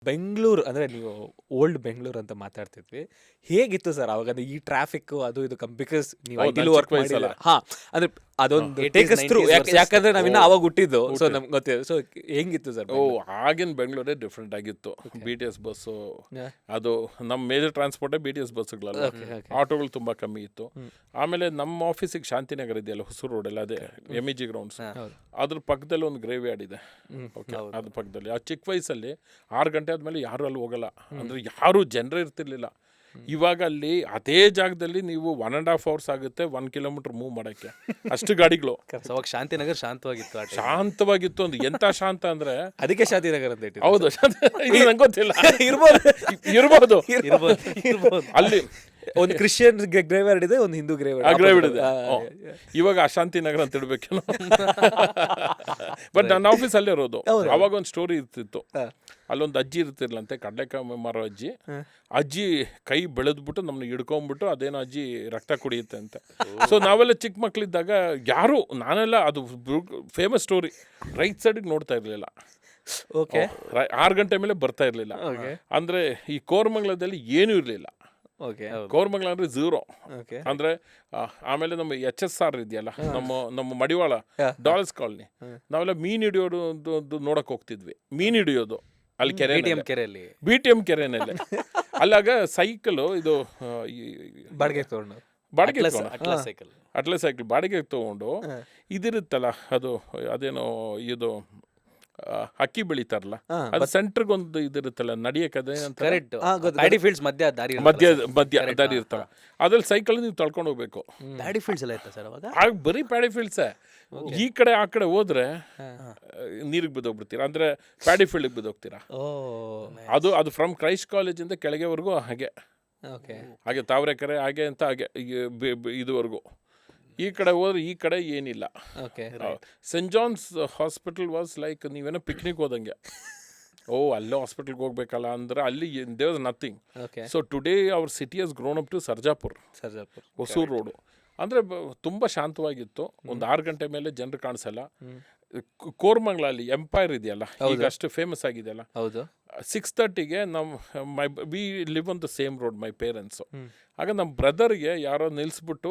ಬೆಂಗಳೂರು ಅಂದರೆ ನೀವು ಓಲ್ಡ್ ಬೆಂಗಳೂರು ಅಂತ ಮಾತಾಡ್ತಿದ್ವಿ, ಹೇಗಿತ್ತು ಸರ್ ಅವಾಗ ಈ ಟ್ರಾಫಿಕ್ ಅದು ಇದು ಬಿಕಾಸ್ ನೀವು ಹೌದು, ಐಟಿಲಿ ನಾನ್ ವರ್ಕ್ ಚಿಕ್ಕ ವಯಸ್ಸಲ್ಲ. ಮಾಡಿಲ್ಲ. ಹಾಂ ಅಂದರೆ ಅದೊಂದು 80s, ಟೇಕಸ್ ಥ್ರೂ 90s versus ಯಾಕಂದ್ರೆ ನಾವಿನ್ನ ಅವಾಗ ಹುಟ್ಟಿದ್ದು, ಸೊ ನಮ್ಗೆ ಗೊತ್ತಿದೆ. ಸೊ ಹೆಂಗಿತ್ತು ಸರ್? ಆಗಿನ ಬೆಂಗಳೂರೇ ಡಿಫ್ರೆಂಟ್ ಆಗಿತ್ತು. ಬಿ ಟಿ ಎಸ್ ಬಸ್ಸು, ಅದು ನಮ್ಮ ಮೇಜರ್ ಟ್ರಾನ್ಸ್ಪೋರ್ಟೇ ಬಿ ಟಿ ಎಸ್ ಬಸ್ಸುಗಳಲ್ಲ, ಆಟೋಗಳು ತುಂಬ ಕಮ್ಮಿ ಇತ್ತು. ಆಮೇಲೆ ನಮ್ಮ ಆಫೀಸಿಗೆ ಶಾಂತಿನಗರ ಇದೆಯಲ್ಲ, ಹೊಸೂರು ರೋಡಲ್ಲಿ, ಅದೇ MEG ಗ್ರೌಂಡ್ಸ್, ಅದ್ರ ಪಕ್ಕದಲ್ಲಿ ಒಂದು ಗ್ರೇವ್ ಯಾರ್ಡ್ ಇದೆ. ಓಕೆ, ಅದ್ರ ಪಕ್ಕದಲ್ಲಿ ಆ ಚಿಕ್ಕ ವಯಸ್ಸಲ್ಲಿ 6 ಗಂಟೆ ಆದಮೇಲೆ ಯಾರು ಅಲ್ಲಿ ಹೋಗಲ್ಲ, ಅಂದರೆ ಯಾರು ಜನರೇ ಇರ್ತಿರ್ಲಿಲ್ಲ. ಇವಾಗ ಅಲ್ಲಿ ಅದೇ ಜಾಗದಲ್ಲಿ ನೀವು 1.5 hours ಆಗುತ್ತೆ 1 kilometer ಮೂವ್ ಮಾಡೋಕ್ಕೆ, ಅಷ್ಟು ಗಾಡಿಗಳು. ಅವಾಗ ಶಾಂತಿನಗರ್ ಶಾಂತವಾಗಿತ್ತು, ಶಾಂತವಾಗಿತ್ತು. ಒಂದು ಎಂಥ ಶಾಂತ ಅಂದರೆ ಅದಕ್ಕೆ ಶಾಂತಿನಗರ ಅಂತ ಇಟ್ಟಿದ್ದು. ಹೌದು, ನಂಗೆ ಗೊತ್ತಿಲ್ಲ, ಇರ್ಬೋದು ಅಲ್ಲಿ ಒಂದು ಕ್ರಿಶ್ಚಿಯನ್ ಗ್ರೇವ್ ಯಾರ್ಡ್ ಇದೆ, ಒಂದು ಹಿಂದೂ ಗ್ರೇವ್ ಗ್ರೇವಿಡ್ ಇದೆ. ಇವಾಗ ಅಶಾಂತಿ ನಗರ ಅಂತ ಇಡ್ಬೇಕೇನೋ. ಬಟ್ ನನ್ನ ಆಫೀಸ್ ಅಲ್ಲೇ ಇರೋದು. ಅವಾಗ ಒಂದು ಸ್ಟೋರಿ ಇರ್ತಿತ್ತು. ಅಲ್ಲೊಂದು ಅಜ್ಜಿ ಇರ್ತಿರ್ಲಂತೆ, ಕಡಲೆಕಾಯಿ ಮಾರೋ ಅಜ್ಜಿ ಕೈ ಬೆಳೆದ್ಬಿಟ್ಟು ನಮ್ಮನ್ನ ಹಿಡ್ಕೊಂಡ್ಬಿಟ್ಟು ಅದೇನೋ ಅಜ್ಜಿ ರಕ್ತ ಕುಡಿಯುತ್ತೆ ಅಂತ. ಸೊ ನಾವೆಲ್ಲ ಚಿಕ್ಕ ಮಕ್ಕಳಿದ್ದಾಗ ಯಾರು, ನಾನೆಲ್ಲ, ಅದು ಫೇಮಸ್ ಸ್ಟೋರಿ, ರೈಟ್ ಸೈಡಿಗೆ ನೋಡ್ತಾ ಇರಲಿಲ್ಲ. ಓಕೆ, 6 ಗಂಟೆ ಮೇಲೆ ಬರ್ತಾ ಇರಲಿಲ್ಲ. ಅಂದರೆ ಈ ಕೋರಮಂಗಲದಲ್ಲಿ ಏನೂ ಇರಲಿಲ್ಲ. ಓಕೆ, ಕೋರಮಂಗಲ ಅಂದರೆ ಝೀರೋ. ಅಂದರೆ ಆಮೇಲೆ ನಮ್ಮ HSR ಇದೆಯಲ್ಲ, ನಮ್ಮ ಮಡಿವಾಳ ಡಾಲ್ಸ್ ಕಾಲನಿ, ನಾವೆಲ್ಲ ಮೀನು ಹಿಡಿಯೋದು ನೋಡಕ್ಕೆ ಹೋಗ್ತಿದ್ವಿ. ಮೀನು ಹಿಡಿಯೋದು ಅಲ್ಲಿ ಕೆರೆಯಲ್ಲಿ, BTM ಕೆರೆನಲ್ಲೇ. ಅಲ್ಲಾಗ ಸೈಕಲು ಇದು ಬಾಡಿಗೆ ತೊಗೊಂಡು ಅಟ್ಲೆ ಸೈಕಲ್ ಬಾಡಿಗೆ ತೊಗೊಂಡು ಇದಿರುತ್ತಲ್ಲ, ಅದೇನೋ ಇದು ಅಕ್ಕಿ ಬೆಳಿತಾರಲ್ಲ, ಅದು ಸೆಂಟ್ರಿಗೆ ಒಂದು ಇದಿರುತ್ತಲ್ಲ ನಡಿಯಕ್ಕೆ, ಪ್ಯಾಡಿ ಫೀಲ್ಡ್ಸ್ ಮಧ್ಯ ದಾರಿ ಇರ್ತಲ್ಲ, ಅದ್ರಲ್ಲಿ ಸೈಕಲ್ ನೀವು ತಳ್ಕೊಂಡು ಹೋಗ್ಬೇಕು. ಪ್ಯಾಡಿ ಫೀಲ್ಡ್ಸ್ ಎಲ್ಲ ಇತ್ತ ಸರ್ ಅವಾಗ? ಆಗ ಬರೀ ಪ್ಯಾಡಿ ಫೀಲ್ಡ್ಸೇ. ಈ ಕಡೆ ಆ ಕಡೆ ಹೋದ್ರೆ ನೀರಿಗೆ ಬಿದ್ದೋಗ್ಬಿಡ್ತೀರಾ, ಅಂದ್ರೆ ಪ್ಯಾಡಿ ಫೀಲ್ಡ್ಗೆ ಬಿದ್ದೋಗ್ತೀರಾ. ಅದು ಫ್ರಮ್ ಕ್ರೈಸ್ಟ್ ಕಾಲೇಜಿಂದ ಕೆಳಗೆವರೆಗೂ ಹಾಗೆ ತಾವರೆಕೆರೆ ಹಾಗೆ ಅಂತ ಹಾಗೆ ಇದುವರೆಗೂ. ಈ ಕಡೆ ಹೋದ್ರೆ ಈ ಕಡೆ ಏನಿಲ್ಲ. Saint John's hospital was like ನೀವೇನೋ ಪಿಕ್ನಿಕ್ ಹೋದಂಗೆ. ಅಲ್ಲೇ ಹಾಸ್ಪಿಟಲ್ಗೆ ಹೋಗ್ಬೇಕಲ್ಲ ಅಂದ್ರೆ ಅಲ್ಲಿ there was nothing. So today our city has grown up to Sarjapur, Hosur road. ಅಂದರೆ ತುಂಬ ಶಾಂತವಾಗಿತ್ತು. ಒಂದು 6 ಗಂಟೆ ಮೇಲೆ ಜನರು ಕಾಣಿಸಲ್ಲ. ಕೋರಮಂಗಲ ಅಲ್ಲಿ ಎಂಪೈರ್ ಇದೆಯಲ್ಲ, ಈಗ ಅಷ್ಟು ಫೇಮಸ್ ಆಗಿದೆಯಲ್ಲ, 6:30ಗೆ we live on the same road, my parents. ಆಗ ನಮ್ಮ ಬ್ರದರ್ಗೆ ಯಾರೋ ನಿಲ್ಲಿಸ್ಬಿಟ್ಟು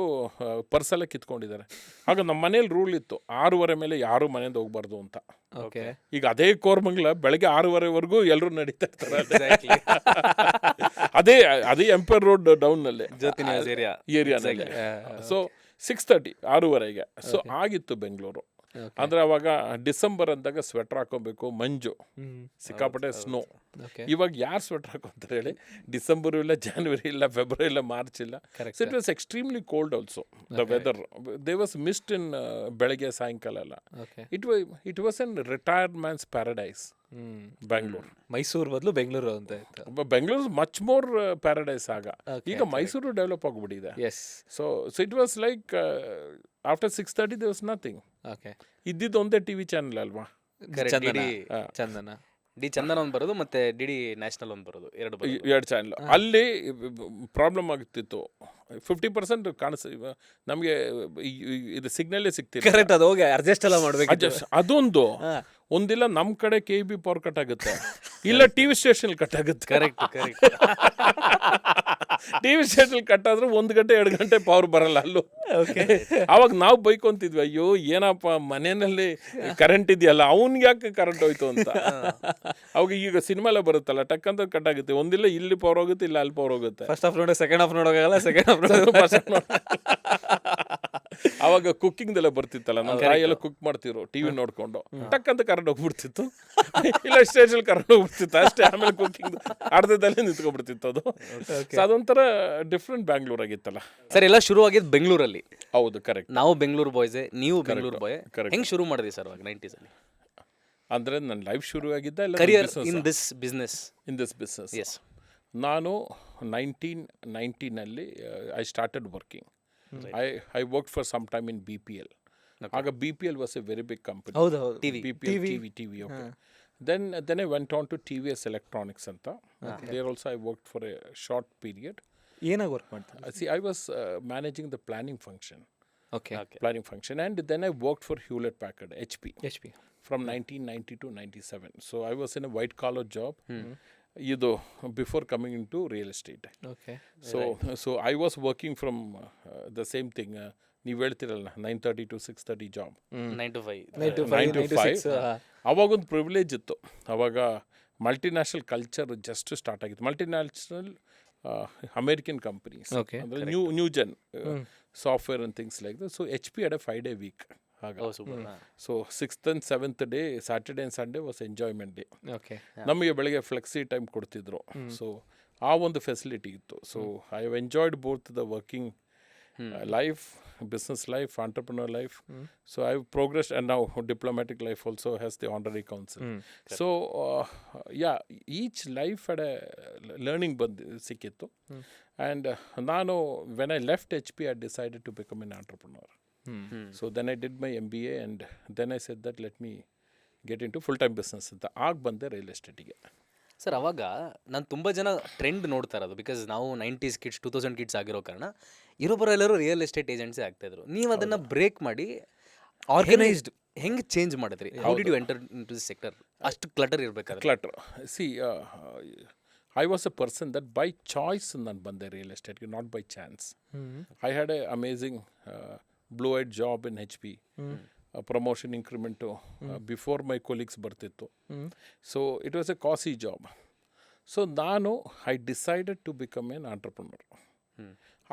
ಪರ್ಸೆಲ್ಲ ಕಿತ್ಕೊಂಡಿದ್ದಾರೆ. ಆಗ ನಮ್ಮ ಮನೇಲಿ ರೂಲ್ ಇತ್ತು, 6:30 ಮೇಲೆ ಯಾರು ಮನೆಯಿಂದ ಹೋಗ್ಬಾರ್ದು ಅಂತ. ಈಗ ಅದೇ ಕೋರಮಂಗಲ ಬೆಳಗ್ಗೆ 6:30ವರೆಗೂ ಎಲ್ಲರೂ ನಡೀತಾ ಇರ್ತಾರೆ. ಅದೇ ಎಂಪೈರ್ ರೋಡ್ ಡೌನ್ನಲ್ಲಿ ಏರಿಯಾನಲ್ಲಿ. ಸೊ 6:30 6:30ಗೆ. ಸೊ ಆಗಿತ್ತು ಬೆಂಗಳೂರು. ಅಂದ್ರೆ ಅವಾಗ ಡಿಸೆಂಬರ್ ಅಂದಾಗ ಸ್ವೆಟರ್ ಹಾಕೋಬೇಕು, ಮಂಜು ಸಿಕ್ಕಾಪಟ್ಟೆ, ಸ್ನೋ. ಇವಾಗ ಯಾರು ಸ್ವೆಟರ್ ಹಾಕೊಂತಾರೆ ಹೇಳಿ? ಡಿಸೆಂಬರ್ ಇಲ್ಲ, ಜಾನ್ವರಿ ಇಲ್ಲ, ಫೆಬ್ರವರಿ ಇಲ್ಲ, ಮಾರ್ಚ್ ಇಲ್ಲ. So it was extremely cold also, the weather. They was mist in ಬೆಳಗ್ಗೆ ಸಾಯಂಕಾಲ ಎಲ್ಲ. It was an retired man's paradise. Bengaluru, Mysuru ಬದಲು ಬೆಂಗಳೂರು ಅಂತ ಇತ್ತು. ಬೆಂಗಳೂರು ಮಚ್ ಮೋರ್ ಪ್ಯಾರಡೈಸ್ ಆಗ. ಈಗ ಮೈಸೂರು ಡೆವಲಪ್ ಆಗಿಬಿಟ್ಟಿದೆ. So it was like after 6:30 there was nothing. ಇದ್ದಿದ್ದು ಒಂದೇ ಟಿವಿ ಚಾನಲ್ ಅಲ್ವಾ, ಚಂದನ. ಡಿ ಚಂದನ ಒಂದು ಬರೋದು, ಮತ್ತೆ DD ನ್ಯಾಷನಲ್ ಒಂದು ಬರೋದು, ಎರಡು ಚಾನಲ್. ಅಲ್ಲಿ ಪ್ರಾಬ್ಲಮ್ ಆಗ್ತಿತ್ತು, 50% ನಮಗೆ ಇದು ಸಿಗ್ನಲ್ಲೇ ಸಿಗ್ತಿಲ್ಲ. ಕರೆಕ್ಟ್, ಅದು ಹೋಗಿ ಅಡ್ಜಸ್ಟ್ ಎಲ್ಲ ಮಾಡ್ಬೇಕು. ಅದೊಂದು ಒಂದಿಲ್ಲ ನಮ್ಮ ಕಡೆ KB ಪವರ್ ಕಟ್ ಆಗುತ್ತೆ, ಇಲ್ಲ TV ಸ್ಟೇಷನ್ ಕಟ್ ಆಗುತ್ತೆ. ಕರೆಕ್ಟ್. TV ಸ್ಟೇಷನ್ ಕಟ್ ಆದ್ರೆ 1 ಗಂಟೆ 2 ಗಂಟೆ ಪವರ್ ಬರಲ್ಲ ಅಲ್ಲೂ. ಅವಾಗ ನಾವು ಬೈಕೊಂತಿದ್ವಿ, ಅಯ್ಯೋ ಏನಪ್ಪ ಮನೆಯಲ್ಲಿ ಕರೆಂಟ್ ಇದೆಯಲ್ಲ, ಅವ್ನಿಗೆ ಯಾಕೆ ಕರೆಂಟ್ ಹೋಯ್ತು ಅಂತ. ಅವಾಗ ಈಗ ಸಿನಿಮಾ ಎಲ್ಲ ಬರುತ್ತಲ್ಲ, ಟಕ್ ಅಂತ ಕಟ್ ಆಗುತ್ತೆ. ಒಂದಿಲ್ಲ ಇಲ್ಲಿ ಪವರ್ ಹೋಗುತ್ತೆ, ಇಲ್ಲ ಅಲ್ಲಿ ಪವರ್ ಹೋಗುತ್ತೆ. ಫಸ್ಟ್ ಹಾಫ್ ನೋಡೋ ಸೆಕೆಂಡ್ ಹಾಫ್ ನೋಡೋಕ್ಕಾಗಲ್ಲ, ಸೆಕೆಂಡ್ ಹಾಫ್ ಅವಾಗ ಕುಕ್ಕಿಂಗ್ದೆಲ್ಲ ಬರ್ತಿತ್ತಲ್ಲ, ನಮ್ಮ ತಾಯಿ ಎಲ್ಲ ಕುಕ್ ಮಾಡ್ತಿದ್ರು TV ನೋಡ್ಕೊಂಡು, ಟಕ್ ಅಂತ ಕರೆಂಟ್ ಹೋಗ್ಬಿಡ್ತಿತ್ತು, ಇಲ್ಲ ಸ್ಟೇಷನ್ ಕರೆಂಟ್ ಹೋಗ್ಬಿಡ್ತಿತ್ತು ಅಷ್ಟೇ. ಆಮೇಲೆ ಕುಕ್ಕಿಂಗ್ ಅರ್ಧದಲ್ಲೇ ನಿಂತ್ಕೊಬಿಡ್ತಿತ್ತು ಅದು. ಅದೊಂಥರ ಡಿಫ್ರೆಂಟ್ ಬ್ಯಾಂಗ್ಳೂರ್ ಆಗಿತ್ತಲ್ಲ ಸರ್. ಎಲ್ಲ ಶುರು ಆಗಿದ್ದು ಬೆಂಗಳೂರಲ್ಲಿ. ಹೌದು, ಕರೆಕ್ಟ್. ನಾವು ಬೆಂಗಳೂರು ಬಾಯ್ಸೇ, ನೀವು ಬೆಂಗಳೂರು ಬಾಯ್. ಹೆಂಗ್ ಶುರು ಮಾಡಿದ್ರಿ ಸರ್ ಅವಾಗ 90s ಅಲ್ಲಿ? ಅಂದರೆ ನನ್ನ ಲೈಫ್ ಶುರು ಆಗಿದ್ದ career in this business? Yes. ನಾನು 1990ನಲ್ಲಿ I started working. I worked for some time in BPL. ಆಗ BPL was a very big company. TV. Okay. Then I went on to TVS Electronics ಅಂತ. There also I worked for a short period. ಏನಾಗಿ work ಮಾಡ್ತಾರೆ? See, I was managing the planning function. Okay. Planning function. And then I worked for Hewlett Packard, HP. HP. From 1990 to 97. So I was in a white collar job. ಇದು before coming into real estate. Okay. So I was working from the same thing. ನೀವು ಹೇಳ್ತಿರಲ್ಲ 9:30 to 6:30 job, 9 to 5. 9 to 5, 9 to 9 to 6. 5. ಅವಾಗೊಂದು privilege ಇತ್ತು. ಅವಾಗ multinational culture just start ಆಗಿತ್ತು. Multinational American companies, Okay. ಅಂದರೆ new gen software and things like that. So HP had a 5-day week. Oh super. So 6th and 7th day, Saturday and Sunday was enjoyment day. Okay. ನಮಗೆ ಬೆಳಗ್ಗೆ flexi time ಕೊಡ್ತಿದ್ರು. So ಆ ಒಂದು facility ಇತ್ತು. So I have enjoyed both the working life, business life, entrepreneur life. So I've progressed, and now diplomatic life also has the honorary council. So yeah, each life had a learning sikittu. And nanu, when I left HP, I decided to become an entrepreneur. So then I did my MBA, and then I said that let me get into full-time business ಅಂತ ಆಗ ಬಂದೆ real ಎಸ್ಟೇಟಿಗೆ. Sir ಅವಾಗ ನಾನು ತುಂಬ ಜನ trend ನೋಡ್ತಾ ಇರೋದು, because ನಾವು 90s ಕಿಡ್ಸ್ 2000 ಕಿಡ್ಸ್ ಆಗಿರೋ ಕಾರಣ ಎಲ್ಲರೂ ರಿಯಲ್ ಎಸ್ಟೇಟ್ ಏಜೆಂಟ್ಸೇ ಆಗ್ತಾಯಿದ್ರು. ನೀವು ಅದನ್ನು ಬ್ರೇಕ್ ಮಾಡಿ ಆರ್ಗನೈಸ್ಡ್ ಹೆಂಗೆ ಚೇಂಜ್ ಮಾಡಿದ್ರಿ? How did you enter in to the sector? ಅಷ್ಟು ಕ್ಲಟರ್ ಇರಬೇಕಾದ್ರೆ. Clutter, see I was a person that by choice ನಾನು ಬಂದೆ ರಿಯಲ್ ಎಸ್ಟೇಟ್ಗೆ, not by chance. I had a amazing blue-eyed job in HP. Promotion increment before my colleagues ಬರ್ತಿತ್ತು. So it was a costly job. So ನಾನು I decided to become an entrepreneur.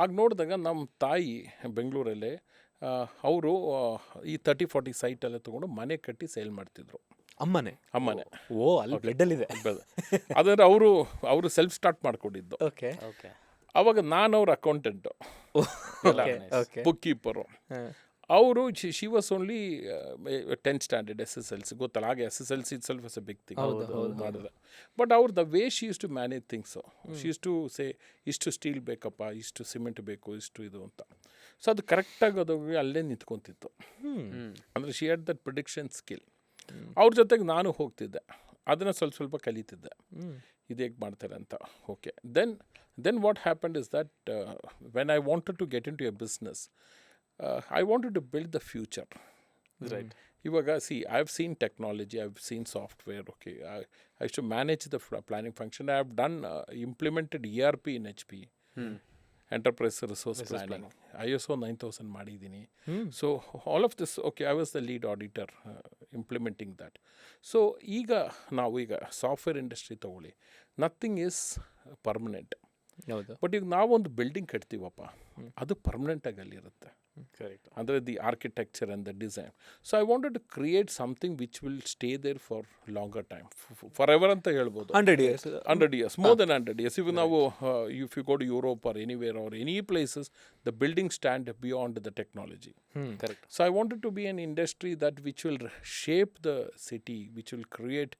ಆಗ ನೋಡಿದಾಗ ನಮ್ಮ ತಾಯಿ ಬೆಂಗಳೂರಲ್ಲೇ ಅವರು ಈ 30-40 ಸೈಟೆಲ್ಲ ತೊಗೊಂಡು ಮನೆ ಕಟ್ಟಿ ಸೇಲ್ ಮಾಡ್ತಿದ್ರು. ಅಮ್ಮನೆ. ಓ, ಅಲ್ಲಿ ಬ್ಲಡ್ಡಲ್ಲಿದೆ. ಆದರೆ ಅವರು ಸೆಲ್ಫ್ ಸ್ಟಾರ್ಟ್ ಮಾಡ್ಕೊಂಡಿದ್ದು. ಓಕೆ. ಓಕೆ. ಅವಾಗ ನಾನು ಅವ್ರ ಅಕೌಂಟೆಂಟು, ಬುಕ್ ಕೀಪರು. ಅವರು she was only 10th standard SSLC. ಗೊತ್ತಲ್ಲ, ಹಾಗೆ SSLC itself was a big thing. ಮಾಡಿದ್ರೆ ಬಟ್ ಅವ್ರು the way she used to manage things, she used to say ಇಷ್ಟು ಸ್ಟೀಲ್ ಬೇಕಪ್ಪ, ಇಷ್ಟು ಸಿಮೆಂಟ್ ಬೇಕು, ಇಷ್ಟು ಇದು ಅಂತ. ಸೊ ಅದು ಕರೆಕ್ಟಾಗಿ ಅದು ಅಲ್ಲೇ ನಿಂತ್ಕೊತಿತ್ತು. ಅಂದರೆ she had that prediction skill. ಅವ್ರ ಜೊತೆಗೆ ನಾನು ಹೋಗ್ತಿದ್ದೆ, ಅದನ್ನು ಸ್ವಲ್ಪ ಕಲಿತಿದ್ದೆ, ಇದು ಹೇಗೆ ಮಾಡ್ತಾರೆ ಅಂತ. Okay, then what happened is that when I wanted to get into a business, I wanted to build the future. Right. Ivaga, see, I've seen technology, I've seen software. Okay, I used to manage the planning function. I have done implemented ERP in HP, enterprise resource planning. ISO 9000 ಮಾಡಿದ್ದೀನಿ. So all of this, okay, I was the lead auditor implementing that. So ಈಗ software industry ತಗೊಳ್ಳಿ, nothing is permanent. But ಈಗ ನಾವೊಂದು building ಕಟ್ತೀವಪ್ಪ, ಅದು ಪರ್ಮನೆಂಟಾಗಿ ಅಲ್ಲಿರುತ್ತೆ. Correct. ಅಂದರೆ the architecture and the design. So I wanted to create something which will stay there for longer time, forever ಅಂತ ಹೇಳ್ಬೋದು. 100 years, ಮೋರ್ ದೆನ್ 100 years. ಇವು ನಾವು if you go to Europe or anywhere or any places, the building stand beyond the technology. Correct. So I wanted to be an industry that which will shape the city, which will create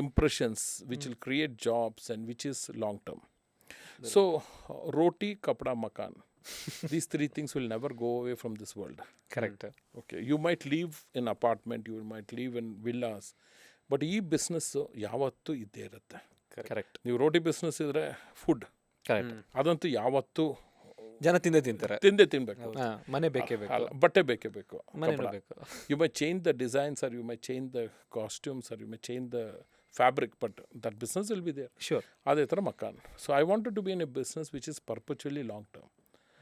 impressions, which will create jobs, and which is long term. So roti, kapda, makan, these three things will never go away from this world. Correct. Okay, you might live in apartment, you might live in villas, but ಈ business ಯಾವತ್ತೂ ಇದ್ದೇ ಇರುತ್ತೆ. Correct. ನೀವು ರೋಟಿ business ಇದ್ರೆ food, correct, ಅದಂತೂ ಯಾವತ್ತೂ ಜನ ತಿಂತಾರೆ. ತಿನ್ಬೇಕು. ಮನೆ ಬೇಕೇ ಬೇಕು, ಬಟ್ಟೆ ಬೇಕೇ ಬೇಕು, ಮನೆ ಬೇಕು. You might change the designs, or you might change the costumes, or you might change the fabric, but that business will be there. Sure. ಅದೇ ಥರ Makaan. So I wanted to be in a business which is perpetually long term.